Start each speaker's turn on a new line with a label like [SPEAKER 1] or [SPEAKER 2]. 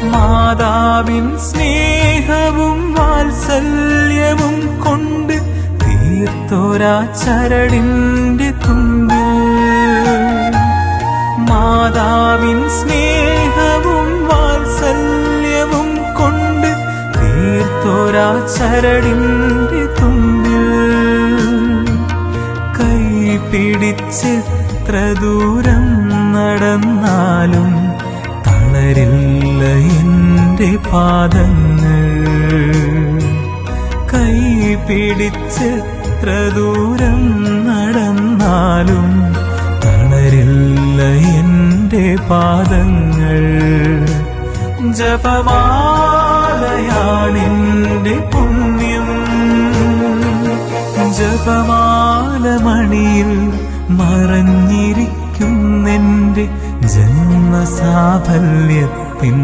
[SPEAKER 1] മാതാവിൻ സ്നേഹവും വാത്സല്യവും കൊണ്ട് തീർത്തൊരാ ചരടിന്റെ തുമ്പിൽ. മാതാവിൻ സ്നേഹവും വാത്സല്യവും കൊണ്ട് തീർത്തൊരാ ചരടിന്റെ തുമ്പിൽ. കൈ പിടിച്ചെത്ര ദൂരം നടന്നാലും തളരില്ല എന്റെ പാദങ്ങൾ. കൈ പിടിച്ചെത്ര ദൂരം നടന്നാലും തളരില്ല എന്റെ പാദങ്ങൾ. ജപമാലയാണെന്റെ പുണ്യം, ജപമാല മണിയിൽ മറഞ്ഞിരിക്കുന്നെന്റെ ജന്മസാഫല്യത്തിൻ